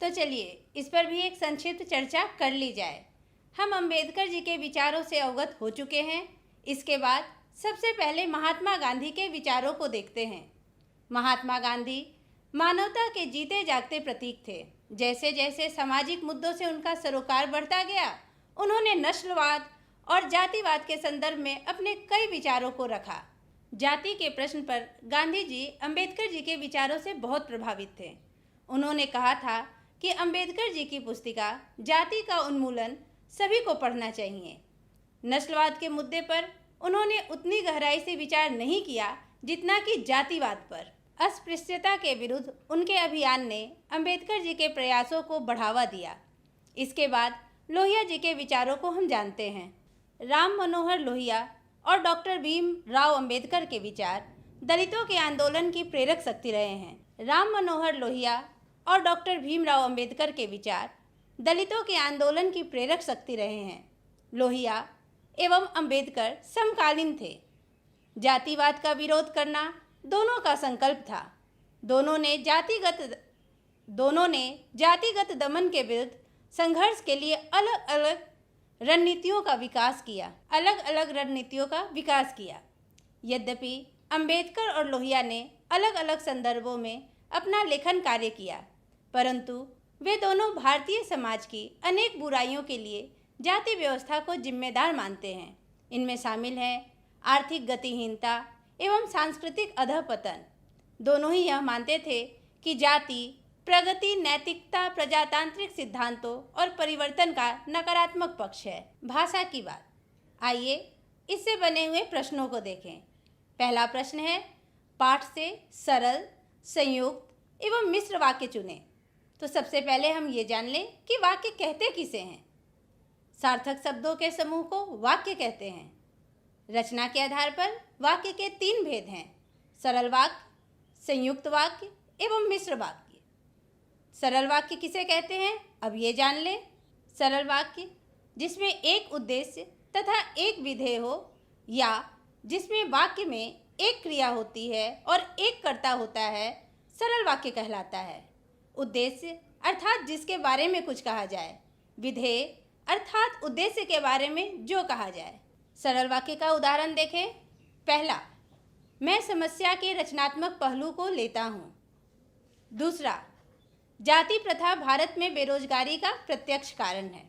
तो चलिए इस पर भी एक संक्षिप्त चर्चा कर ली जाए। हम अंबेडकर जी के विचारों से अवगत हो चुके हैं। इसके बाद सबसे पहले महात्मा गांधी के विचारों को देखते हैं। महात्मा गांधी मानवता के जीते जागते प्रतीक थे। जैसे जैसे सामाजिक मुद्दों से उनका सरोकार बढ़ता गया, उन्होंने नस्लवाद और जातिवाद के संदर्भ में अपने कई विचारों को रखा। जाति के प्रश्न पर गांधी जी अंबेडकर जी के विचारों से बहुत प्रभावित थे। उन्होंने कहा था कि अंबेडकर जी की पुस्तिका जाति का उन्मूलन सभी को पढ़ना चाहिए। नस्लवाद के मुद्दे पर उन्होंने उतनी गहराई से विचार नहीं किया जितना कि जातिवाद पर। अस्पृश्यता के विरुद्ध उनके अभियान ने अंबेडकर जी के प्रयासों को बढ़ावा दिया। इसके बाद लोहिया जी के विचारों को हम जानते हैं। राम मनोहर लोहिया और डॉक्टर भीम राव अंबेडकर के विचार दलितों के आंदोलन की प्रेरक शक्ति रहे हैं। राम मनोहर लोहिया और डॉक्टर भीमराव अंबेडकर के विचार दलितों के आंदोलन की प्रेरक शक्ति रहे हैं। लोहिया एवं अंबेडकर समकालीन थे। जातिवाद का विरोध करना दोनों का संकल्प था। दोनों ने जातिगत दमन के विरुद्ध संघर्ष के लिए अलग अलग रणनीतियों का विकास किया। यद्यपि अंबेडकर और लोहिया ने अलग अलग संदर्भों में अपना लेखन कार्य किया, परंतु वे दोनों भारतीय समाज की अनेक बुराइयों के लिए जाति व्यवस्था को जिम्मेदार मानते हैं। इनमें शामिल है आर्थिक गतिहीनता एवं सांस्कृतिक अधःपतन। दोनों ही यह मानते थे कि जाति प्रगति, नैतिकता, प्रजातांत्रिक सिद्धांतों और परिवर्तन का नकारात्मक पक्ष है। भाषा की बात, आइए इससे बने हुए प्रश्नों को देखें। पहला प्रश्न है, पाठ से सरल, संयुक्त एवं मिश्र वाक्य चुनें। तो सबसे पहले हम ये जान लें कि वाक्य कहते किसे हैं। सार्थक शब्दों के समूह को वाक्य कहते हैं। रचना के आधार पर वाक्य के 3 भेद हैं: सरल वाक्य, संयुक्त वाक्य एवं मिश्र वाक्य। सरल वाक्य किसे कहते हैं, अब ये जान लें। सरल वाक्य जिसमें एक उद्देश्य तथा एक विधेय हो, या जिसमें वाक्य में एक क्रिया होती है और एक कर्ता होता है, सरल वाक्य कहलाता है। उद्देश्य अर्थात जिसके बारे में कुछ कहा जाए, विधेय अर्थात उद्देश्य के बारे में जो कहा जाए। सरल वाक्य का उदाहरण देखें। पहला, मैं समस्या के रचनात्मक पहलू को लेता हूँ। दूसरा, जाति प्रथा भारत में बेरोजगारी का प्रत्यक्ष कारण है।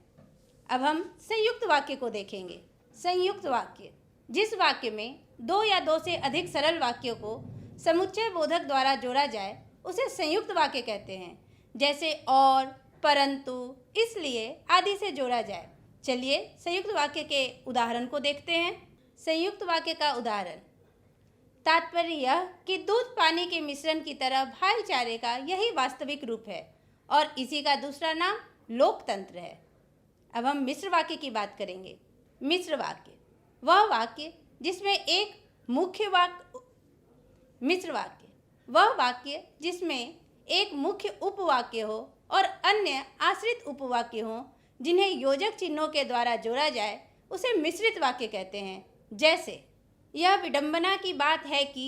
अब हम संयुक्त वाक्य को देखेंगे। संयुक्त वाक्य जिस वाक्य में 2 या 2 से अधिक सरल वाक्यों को समुच्चय बोधक द्वारा जोड़ा जाए उसे संयुक्त वाक्य कहते हैं। जैसे और, परंतु, इसलिए आदि से जोड़ा जाए। चलिए संयुक्त वाक्य के उदाहरण को देखते हैं। संयुक्त वाक्य का उदाहरण, तात्पर्य यह कि दूध पानी के मिश्रण की तरह भाईचारे का यही वास्तविक रूप है और इसी का दूसरा नाम लोकतंत्र है। अब हम मिश्र वाक्य की बात करेंगे। मिश्र वाक्य वह वाक्य जिसमें एक मुख्य वाक्य मिश्र वाक्य वह वाक्य जिसमें एक मुख्य उपवाक्य हो और अन्य आश्रित उपवाक्य हो, जिन्हें योजक चिन्हों के द्वारा जोड़ा जाए, उसे मिश्रित वाक्य कहते हैं। जैसे, यह विडंबना की बात है कि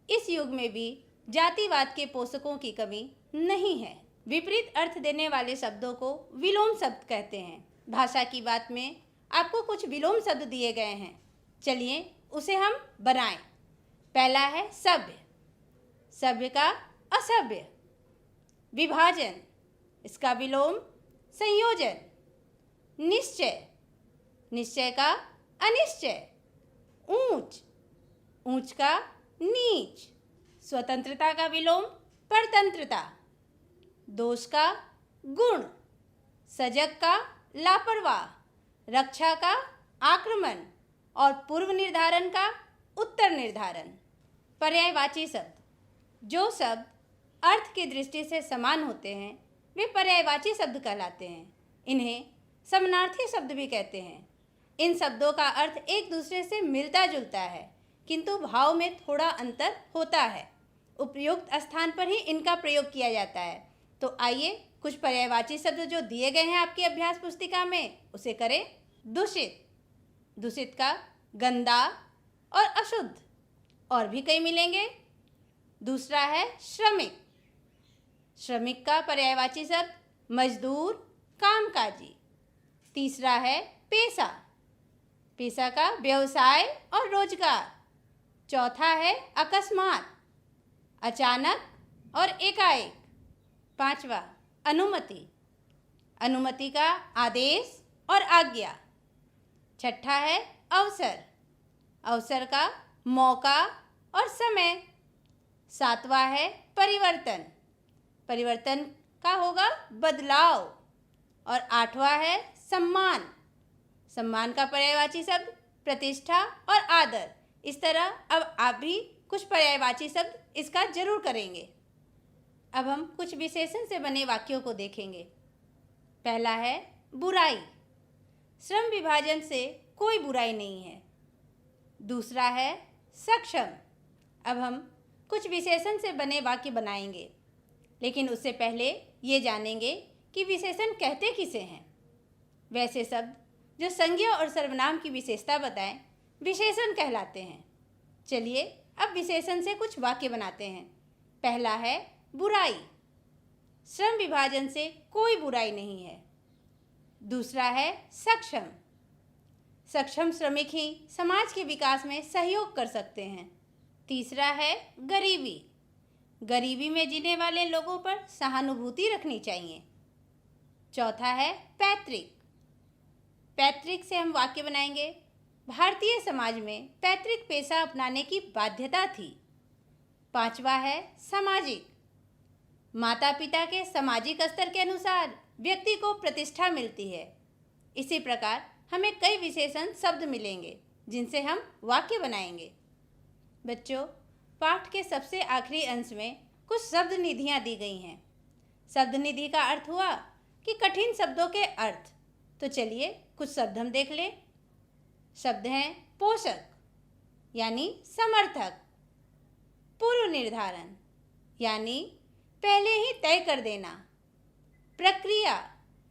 इस युग में भी जातिवाद के पोषकों की कमी नहीं है। विपरीत अर्थ देने वाले शब्दों को विलोम शब्द कहते हैं। भाषा की बात में आपको कुछ विलोम शब्द दिए गए हैं, चलिए उसे हम बनाएं। पहला है सभ्य, सभ्य का असभ्य। विभाजन, इसका विलोम संयोजन। निश्चय, निश्चय का अनिश्चय। ऊंच, ऊंच का नीच। स्वतंत्रता का विलोम परतंत्रता। दोष का गुण। सजग का लापरवाह। रक्षा का आक्रमण और पूर्व निर्धारण का उत्तर निर्धारण। पर्यायवाची शब्द, जो शब्द अर्थ की दृष्टि से समान होते हैं वे पर्यायवाची शब्द कहलाते हैं। इन्हें समानार्थी शब्द भी कहते हैं। इन शब्दों का अर्थ एक दूसरे से मिलता जुलता है, किंतु भाव में थोड़ा अंतर होता है। उपयुक्त स्थान पर ही इनका प्रयोग किया जाता है। तो आइए कुछ पर्यायवाची शब्द जो दिए गए हैं आपकी अभ्यास पुस्तिका में उसे करें। दूषित, दूषित का गंदा और अशुद्ध, और भी कई मिलेंगे। दूसरा है श्रमिक, श्रमिक का पर्यायवाची शब्द मजदूर, कामकाजी। तीसरा है पेशा, पेशा का व्यवसाय और रोजगार। चौथा है अकस्मात, अचानक और एकाएक। पांचवा अनुमति, अनुमति का आदेश और आज्ञा। छठा है अवसर, अवसर का मौका और समय। सातवां है परिवर्तन, परिवर्तन का होगा बदलाव। और आठवां है सम्मान, सम्मान का पर्यायवाची शब्द प्रतिष्ठा और आदर। इस तरह अब आप भी कुछ पर्यायवाची शब्द इसका जरूर करेंगे। अब हम कुछ विशेषण से बने वाक्यों को देखेंगे। पहला है बुराई, श्रम विभाजन से कोई बुराई नहीं है। दूसरा है सक्षम, अब हम कुछ विशेषण से बने वाक्य बनाएंगे, लेकिन उससे पहले ये जानेंगे कि विशेषण कहते किसे हैं। वैसे शब्द जो संज्ञा और सर्वनाम की विशेषता बताएं विशेषण कहलाते हैं। चलिए अब विशेषण से कुछ वाक्य बनाते हैं। पहला है बुराई, श्रम विभाजन से कोई बुराई नहीं है। दूसरा है सक्षम, सक्षम श्रमिक ही समाज के विकास में सहयोग कर सकते हैं। तीसरा है गरीबी, गरीबी में जीने वाले लोगों पर सहानुभूति रखनी चाहिए। चौथा है पैतृक, पैतृक से हम वाक्य बनाएंगे भारतीय समाज में पैतृक पेशा अपनाने की बाध्यता थी। पांचवा है सामाजिक, माता पिता के सामाजिक स्तर के अनुसार व्यक्ति को प्रतिष्ठा मिलती है। इसी प्रकार हमें कई विशेषण शब्द मिलेंगे जिनसे हम वाक्य बनाएंगे। बच्चों, पाठ के सबसे आखिरी अंश में कुछ शब्द निधियाँ दी गई हैं। शब्द निधि का अर्थ हुआ कि कठिन शब्दों के अर्थ। तो चलिए कुछ शब्द हम देख लें। शब्द हैं पोषक यानी समर्थक, पूर्व निर्धारण यानी पहले ही तय कर देना, प्रक्रिया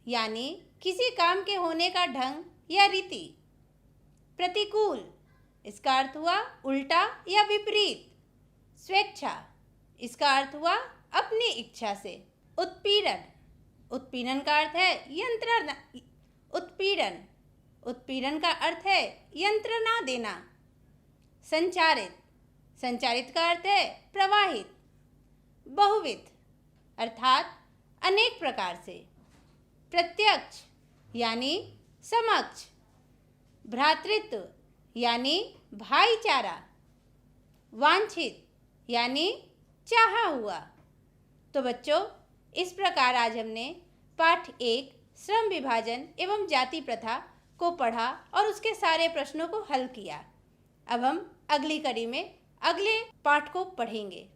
यानी किसी काम के होने का ढंग या रीति, प्रतिकूल इसका अर्थ हुआ उल्टा या विपरीत, स्वेच्छा इसका अर्थ हुआ अपनी इच्छा से, उत्पीड़न, उत्पीड़न का अर्थ है यंत्रणा, उत्पीड़न, उत्पीड़न का अर्थ है यंत्रणा देना, संचारित, संचारित का अर्थ है प्रवाहित, बहुविध अर्थात अनेक प्रकार से, प्रत्यक्ष यानी समक्ष, भ्रातृत्व यानी भाईचारा, वांछित यानी चाहा हुआ। तो बच्चों, इस प्रकार आज हमने पाठ 1 श्रम विभाजन एवं जाति प्रथा को पढ़ा और उसके सारे प्रश्नों को हल किया। अब हम अगली कड़ी में अगले पाठ को पढ़ेंगे।